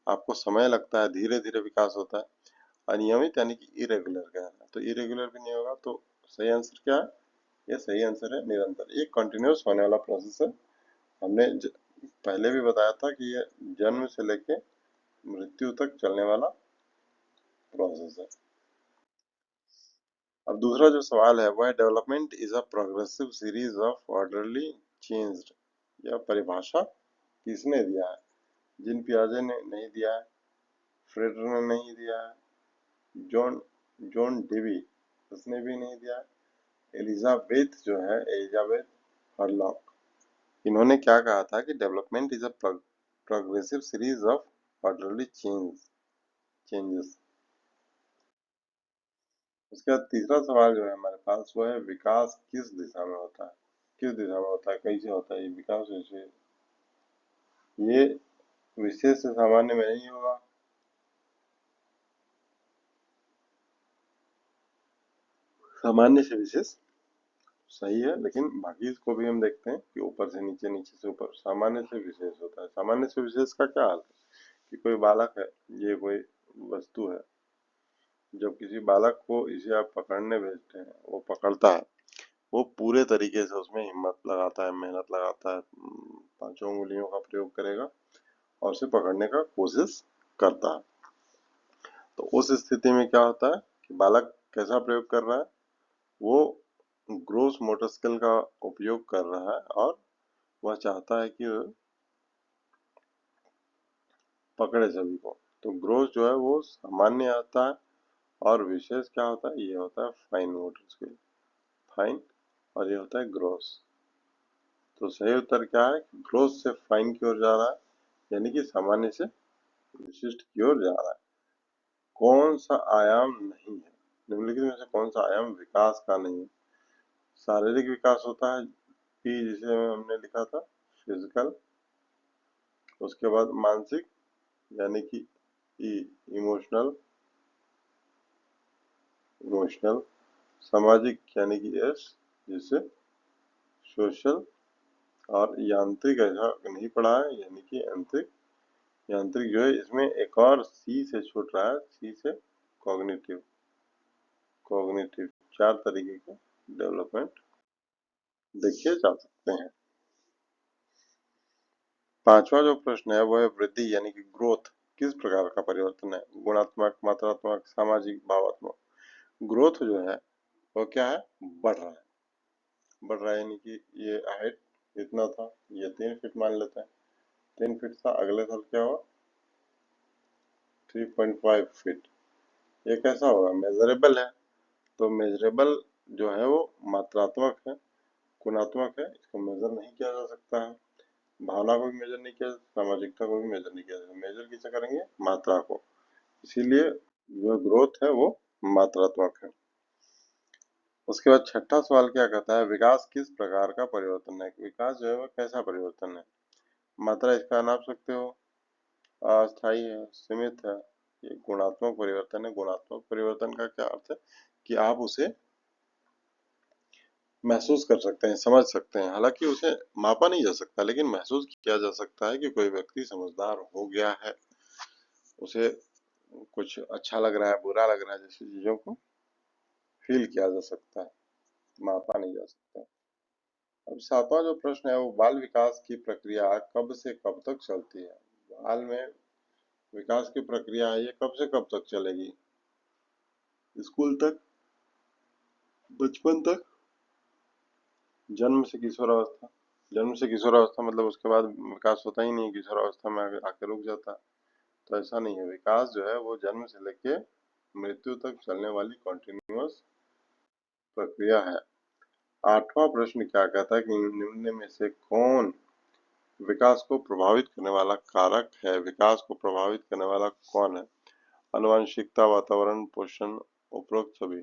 आपको समय लगता है, धीरे धीरे विकास होता है। अनियमित यानी कि इरेगुलर का है, तो इरेगुलर भी नहीं होगा। तो सही आंसर क्या है? ये सही आंसर है निरंतर। ये कंटिन्यूअस होने वाला प्रोसेस है। हमने पहले भी बताया था कि ये जन्म से लेके मृत्यु तक चलने वाला प्रोसेस है। अब दूसरा जो सवाल है वह, development is a progressive series of orderly changed. यह परिभाषा किसने दिया है? जिन पियाजे ने नहीं दिया है, फ्रेडर ने नहीं दिया है, जॉन जॉन डेवी उसने भी नहीं दिया है, एलिजाबेथ जो है, एलिजाबेथ हरलॉक, इन्होंने क्या कहा था कि development is a progressive series of orderly changes. उसके बाद तीसरा सवाल जो है हमारे पास वो है, विकास किस दिशा में होता है? किस दिशा में होता है, कैसे होता है ये विकास? वैसे ये विशेष से सामान्य में नहीं होगा, सामान्य से विशेष सही है, लेकिन बाकी इसको भी हम देखते हैं कि ऊपर से नीचे, नीचे से ऊपर। सामान्य से विशेष होता है। सामान्य से विशेष का क्या हाल है कि कोई बालक है, ये कोई वस्तु है, जब किसी बालक को इसे आप पकड़ने भेजते हैं वो पकड़ता है, वो पूरे तरीके से उसमें हिम्मत लगाता है, मेहनत लगाता है, पांचों उंगलियों का प्रयोग करेगा और उसे पकड़ने का कोशिश करता है। तो उस स्थिति में क्या होता है कि बालक कैसा प्रयोग कर रहा है, वो ग्रोस मोटर स्किल का उपयोग कर रहा है और वह चाहता है कि पकड़े सभी को। तो ग्रोस जो है वो सामान्य आता है और विशेष क्या होता है, ये होता है फाइन मोटर स्किल, फाइन, और ये होता है ग्रोस। तो सही उत्तर क्या है, ग्रोस से फाइन की ओर जा रहा है, यानी कि सामान्य से विशिष्ट की ओर जा रहा है। कौन सा आयाम नहीं है, निम्नलिखित में से कौन सा आयाम विकास का नहीं है? शारीरिक विकास होता है पी, जिसे हमने लिखा था फिजिकल, उसके बाद मानसिक यानी कि ई, इमोशनल, इमोशनल, सामाजिक यानी कि एस, जिसे सोशल, और यांत्रिक ऐसा नहीं पढ़ा है यानी कि यांत्रिक। यांत्रिक जो है इसमें एक और सी से छूट रहा है, सी से कॉग्निटिव, कॉग्निटिव। 4 तरीके के डेवलपमेंट देखे जा सकते हैं। पांचवा जो प्रश्न है वो है वृद्धि यानी कि ग्रोथ किस प्रकार का परिवर्तन है, गुणात्मक, मात्रात्मक, सामाजिक, भावात्मक। ग्रोथ जो है वो क्या है, बढ़ रहा है, बढ़ रहा है यानी कि ये हाइट इतना था, ये 3 फीट मान लेते हैं, 3 फीट था, अगले साल क्या हुआ 3.5 फीट। ये कैसा होगा, मेजरेबल है। तो मेजरेबल जो है वो मात्रात्मक है, गुणात्मक है, इसको मेजर नहीं किया जा सकता है। भावना को भी मेजर नहीं किया, सामाजिकता को भी मेजर नहीं किया जाता, मेजर किसे करेंगे, मात्रा को। इसीलिए जो ग्रोथ है वो मात्रात्मक है। उसके बाद छठा सवाल क्या कहता है, विकास किस प्रकार का परिवर्तन है, विकास जो है वो कैसा परिवर्तन है। मात्रा इसका नाप सकते हो, अस्थायी है, सीमित है, ये गुणात्मक परिवर्तन है। गुणात्मक परिवर्तन का क्या अर्थ है कि आप उसे महसूस कर सकते हैं, समझ सकते हैं, हालांकि उसे मापा नहीं जा सकता लेकिन महसूस किया जा सकता है कि कोई व्यक्ति समझदार हो गया है, उसे कुछ अच्छा लग रहा है, बुरा लग रहा है, जैसी चीजों को फील किया जा सकता है, मापा नहीं जा सकता। अब सातवां जो प्रश्न है वो बाल विकास की प्रक्रिया कब से कब तक चलती है। बाल में विकास की प्रक्रिया है, ये कब से कब तक चलेगी, स्कूल तक, बचपन तक, जन्म से किशोरावस्था। जन्म से किशोरावस्था मतलब उसके बाद विकास होता ही नहीं, किशोरावस्था में आके रुक जाता है। तो ऐसा नहीं है, विकास जो है वो जन्म से लेके मृत्यु तक चलने वाली कॉन्टिन्यूअस प्रक्रिया है। आठवां प्रश्न क्या कहता है कि निम्न में से कौन विकास को प्रभावित करने वाला कारक है, विकास को प्रभावित करने वाला कौन है। आनुवंशिकता, वातावरण, पोषण, उपरोक्त सभी।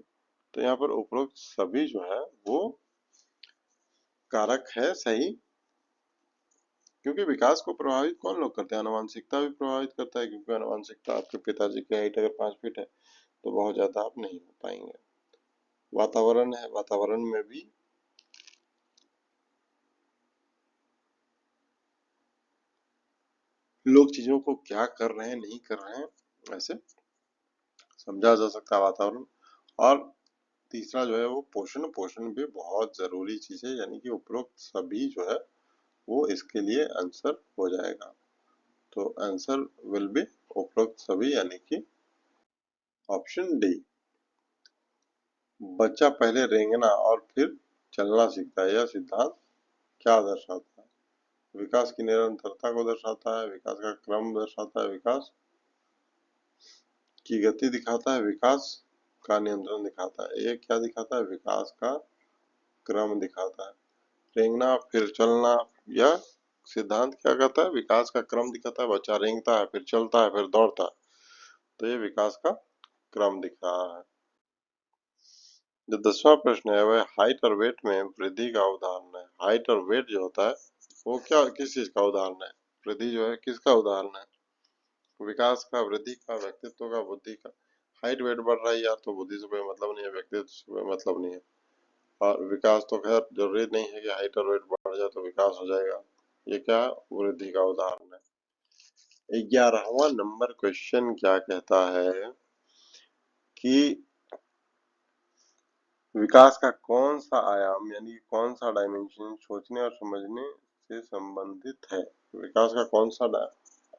तो यहाँ पर उपरोक्त सभी जो है वो कारक है सही, क्योंकि विकास को प्रभावित कौन लोग करते हैं, आनुवंशिकता भी प्रभावित करता है, क्योंकि आनुवंशिकता, आपके पिताजी की हाइट अगर 5 फीट है तो बहुत ज्यादा आप नहीं हो पाएंगे। वातावरण है, वातावरण में भी लोग चीजों को क्या कर रहे हैं, नहीं कर रहे हैं, ऐसे समझा जा सकता है वातावरण। और तीसरा जो है वो पोषण, पोषण भी बहुत जरूरी चीज है, यानी कि उपरोक्त सभी जो है वो इसके लिए आंसर हो जाएगा। तो आंसर विल बी उपरोक्त सभी, यानी कि ऑप्शन डी। बच्चा पहले रेंगना और फिर चलना सीखता है, यह सिद्धांत क्या दर्शाता है। विकास की निरंतरता को दर्शाता है, विकास का क्रम दर्शाता है, विकास की गति दिखाता है, विकास का नियंत्रण दिखाता है। ये क्या दिखाता है, विकास का क्रम दिखाता है। रेंगना फिर चलना, यह सिद्धांत क्या कहता है, विकास का क्रम दिखाता है। बच्चा रेंगता है, फिर चलता है, फिर दौड़ता है, तो ये विकास का क्रम दिख रहा है। जो 10वां प्रश्न है वह हाइट और वेट में वृद्धि का उदाहरण है। हाइट और वेट जो होता है वो क्या, किस चीज का उदाहरण है, वृद्धि जो है किसका उदाहरण है, विकास का, वृद्धि का, व्यक्तित्व का, बुद्धि का। हाइट वेट बढ़ रहा है यार, तो बुद्धि से कोई मतलब नहीं है, व्यक्तित्व से कोई मतलब नहीं है। और विकास तो खैर जरूरी नहीं है कि हाइट और वेट बढ़ जाए तो विकास हो जाएगा, ये क्या है, वृद्धि का उदाहरण है। 11वां नंबर क्वेश्चन क्या कहता है कि विकास का कौन सा आयाम यानी कौन सा डायमेंशन सोचने और समझने से संबंधित है? विकास का कौन सा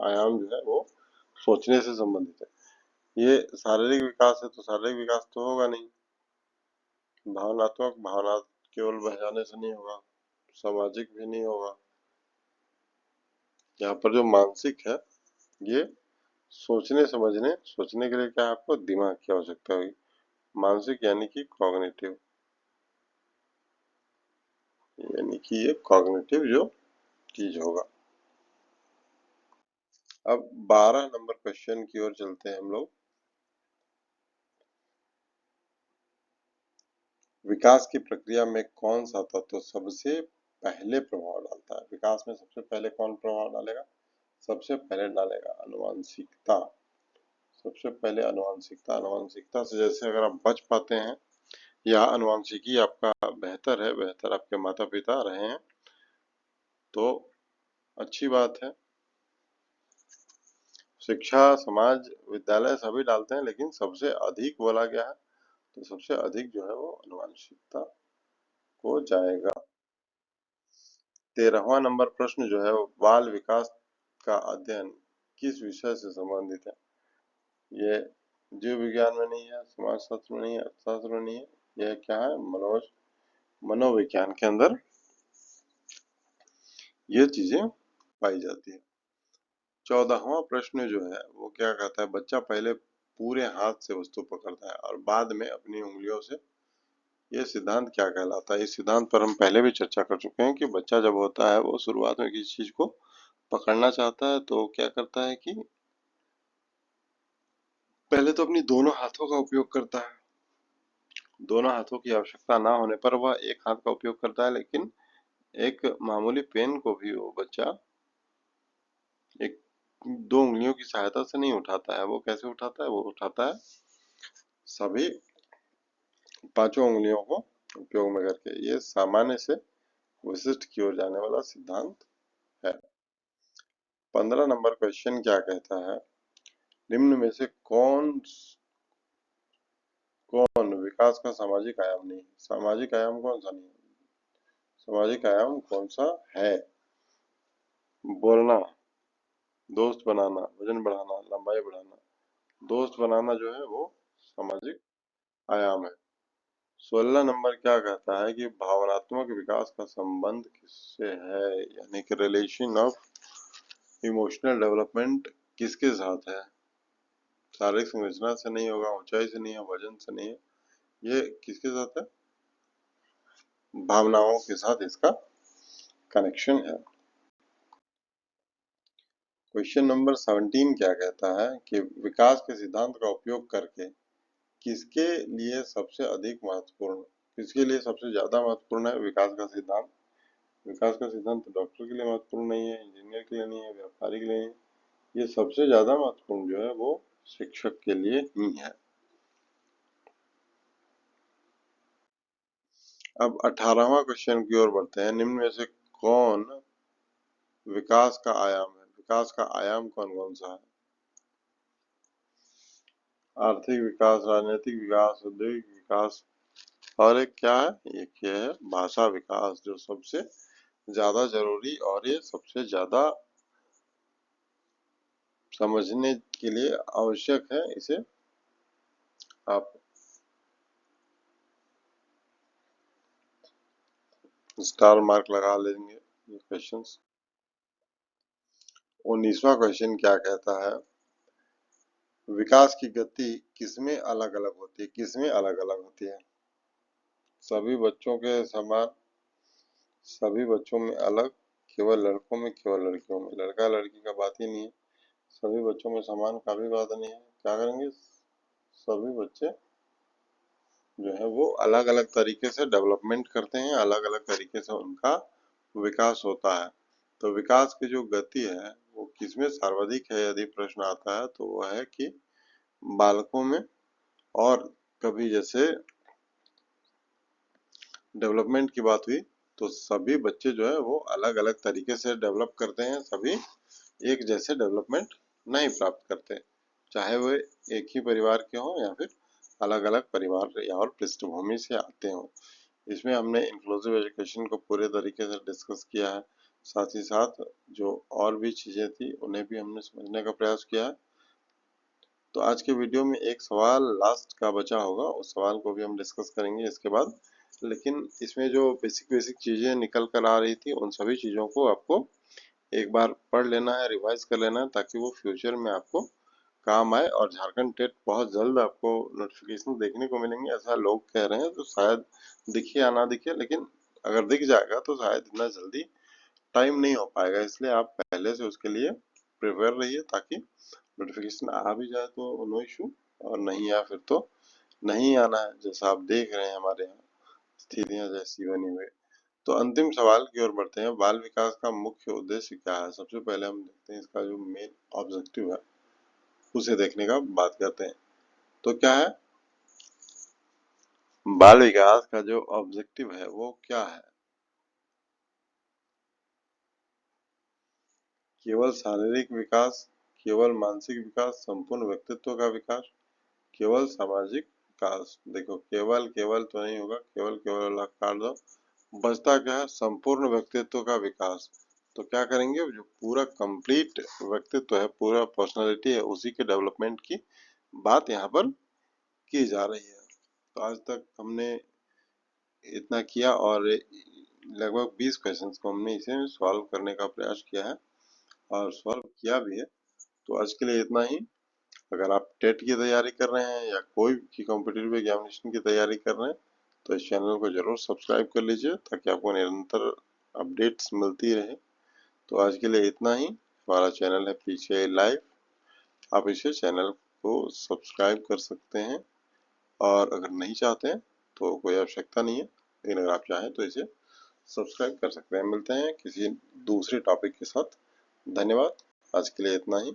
आयाम जो है वो सोचने से संबंधित है? ये शारीरिक विकास है तो शारीरिक विकास तो होगा नहीं। भावनात्मक, भावना केवल बहलाने से नहीं होगा, सामाजिक भी नहीं होगा। यहाँ पर जो मानसिक है ये सोचने समझने, सोचने के लिए क्या है आपको दिमाग की आवश्यकता होगी। मानसिक यानी कि कॉग्निटिव, यानी कि ये कॉग्निटिव जो चीज होगा। अब 12 नंबर क्वेश्चन की ओर चलते हैं हम लोग। विकास की प्रक्रिया में कौन सा तत्व सबसे पहले प्रभाव डालता है? विकास में सबसे पहले कौन प्रभाव डालेगा? सबसे पहले डालेगा आनुवंशिकता। सबसे पहले आनुवंशिकता। आनुवंशिकता से जैसे अगर आप बच पाते हैं या आनुवंशिकी आपका बेहतर है, बेहतर आपके माता पिता रहे हैं तो अच्छी बात है। शिक्षा, समाज, विद्यालय सभी डालते हैं, लेकिन सबसे अधिक बोला गया है तो सबसे अधिक जो है वो आनुवंशिकता को जाएगा। 13वां नंबर प्रश्न जो है वो बाल विकास का अध्ययन किस विषय से संबंधित है? ये जीव विज्ञान में नहीं है, समाज शास्त्र में नहीं है, अर्थशास्त्र में नहीं है, यह क्या है? मनोविज्ञान के अंदर ये चीजें पाई जाती है। 14वां प्रश्न जो है वो क्या कहता है? बच्चा पहले पूरे हाथ से वस्तु पकड़ता है और बाद में अपनी उंगलियों से, ये सिद्धांत क्या कहलाता है? इस सिद्धांत पर हम पहले भी चर्चा कर चुके हैं कि बच्चा जब होता है वो शुरुआत में किसी चीज को पकड़ना चाहता है तो क्या करता है कि पहले तो अपनी दोनों हाथों का उपयोग करता है। दोनों हाथों की आवश्यकता ना होने पर वह एक हाथ का उपयोग करता है, लेकिन एक मामूली पेन को भी वो बच्चा एक दो उंगलियों की सहायता से नहीं उठाता है। वो कैसे उठाता है? वो उठाता है सभी पांचों उंगलियों को उपयोग में करके। ये सामान्य से विशिष्ट की ओर जाने वाला सिद्धांत है। 15 नंबर क्वेश्चन क्या कहता है? निम्न में से कौन विकास का सामाजिक आयाम नहीं है? सामाजिक आयाम कौन सा नहीं है? सामाजिक आयाम कौन सा है? बोलना, दोस्त बनाना, वजन बढ़ाना, लंबाई बढ़ाना। दोस्त बनाना जो है वो सामाजिक आयाम है। 16 नंबर क्या कहता है कि भावनात्मक विकास का संबंध किससे है? यानी कि रिलेशन ऑफ इमोशनल डेवलपमेंट किसके साथ है? शारीरिक संरचना से नहीं होगा, ऊंचाई से नहीं है, वजन से नहीं है, ये किसके साथ है? भावनाओं के साथ इसका कनेक्शन है। क्वेश्चन नंबर 17 क्या कहता है कि विकास के सिद्धांत का उपयोग करके किसके लिए सबसे अधिक महत्वपूर्ण, किसके लिए सबसे ज्यादा महत्वपूर्ण है विकास का सिद्धांत? विकास का सिद्धांत डॉक्टर के लिए महत्वपूर्ण नहीं है, इंजीनियर के लिए नहीं है, व्यापारी के लिए नहीं है। ये सबसे ज्यादा महत्वपूर्ण जो है वो शिक्षक के लिए ही है। अब 18वां क्वेश्चन की ओर बढ़ते हैं। निम्न में से कौन विकास का आयाम है? विकास का आयाम कौन कौन सा है? आर्थिक विकास, राजनीतिक विकास, औद्योगिक विकास, और एक क्या है? एक ये है भाषा विकास, जो सबसे ज्यादा जरूरी और ये सबसे ज्यादा समझने के लिए आवश्यक है। इसे आप स्टार मार्क लगा लेंगे ये क्वेश्चंस। 19वां क्वेश्चन क्या कहता है? विकास की गति किसमें अलग अलग होती है? किसमें अलग अलग होती है? सभी बच्चों के समान, सभी बच्चों में अलग, केवल लड़कों में, केवल लड़कियों में। लड़का लड़की का बात ही नहीं है। सभी बच्चों में समान का भी बात नहीं है। क्या करेंगे? सभी बच्चे जो है वो अलग अलग तरीके से डेवलपमेंट करते हैं, अलग अलग तरीके से उनका विकास होता है। तो विकास की जो गति है वो किसमें सर्वाधिक है? यदि प्रश्न आता है तो वो है कि बालकों में। और कभी जैसे डेवलपमेंट की बात हुई तो सभी बच्चे जो है वो अलग अलग तरीके से डेवलप करते हैं, सभी एक जैसे डेवलपमेंट नहीं प्राप्त करते, चाहे वे एक ही परिवार के हों या फिर अलग अलग परिवार या और पृष्ठभूमि से आते हों। इसमें हमने इंक्लूसिव एजुकेशन को पूरे तरीके से डिस्कस किया है, साथ ही साथ जो और भी चीज़ें थी उन्हें भी हमने समझने का प्रयास किया है। तो आज के वीडियो में एक सवाल लास्ट का बचा होगा, उस सवाल को भी हम डिस्कस करेंगे इसके बाद। लेकिन इसमें जो बेसिक चीज़ें निकल कर आ रही थी उन सभी चीज़ों को आपको एक बार पढ़ लेना है, रिवाइज कर लेना है, ताकि वो फ्यूचर में आपको काम आए। और झारखंड टेट बहुत जल्द आपको नोटिफिकेशन देखने को मिलेंगे, ऐसा लोग कह रहे हैं। तो शायद दिखे या ना दिखे, लेकिन अगर दिख जाएगा तो शायद इतना जल्दी टाइम नहीं हो पाएगा, इसलिए आप पहले से उसके लिए प्रिपेयर रहिए, ताकि नोटिफिकेशन आ भी जाए तो नो इशू, और नहीं आया फिर तो नहीं आना है, जैसा आप देख रहे हैं हमारे यहाँ स्थितियाँ जैसी बनी हुई। तो अंतिम सवाल की ओर बढ़ते हैं। बाल विकास का मुख्य उद्देश्य क्या है? सबसे पहले हम देखते हैं इसका जो मेन ऑब्जेक्टिव है, उसे देखने का बात करते हैं। तो क्या है बाल विकास का जो ऑब्जेक्टिव है वो क्या है? केवल शारीरिक विकास, केवल मानसिक विकास, संपूर्ण व्यक्तित्व का विकास, केवल सामाजिक विकास। देखो केवल केवल तो नहीं होगा, केवल केवल वाला काट दो, बचता क्या है? संपूर्ण व्यक्तित्व का विकास। तो क्या करेंगे, जो पूरा कंप्लीट व्यक्तित्व है, पूरा पर्सनालिटी है, उसी के डेवलपमेंट की बात यहाँ पर की जा रही है। तो आज तक हमने इतना किया, और लगभग 20 क्वेश्चंस को हमने इसे सॉल्व करने का प्रयास किया है और सॉल्व किया भी है। तो आज के लिए इतना ही। अगर आप टेट की तैयारी कर रहे हैं या कोई भी कॉम्पिटिटिव एग्जामिनेशन की तैयारी कर रहे हैं तो इस चैनल को जरूर सब्सक्राइब कर लीजिए, ताकि आपको निरंतर अपडेट्स मिलती रहे। तो आज के लिए इतना ही। हमारा चैनल है पीसीआई लाइव, आप इसे चैनल को सब्सक्राइब कर सकते हैं, और अगर नहीं चाहते हैं तो कोई आवश्यकता नहीं है, लेकिन अगर आप चाहें तो इसे सब्सक्राइब कर सकते हैं। मिलते हैं किसी दूसरे टॉपिक के साथ। धन्यवाद। आज के लिए इतना ही।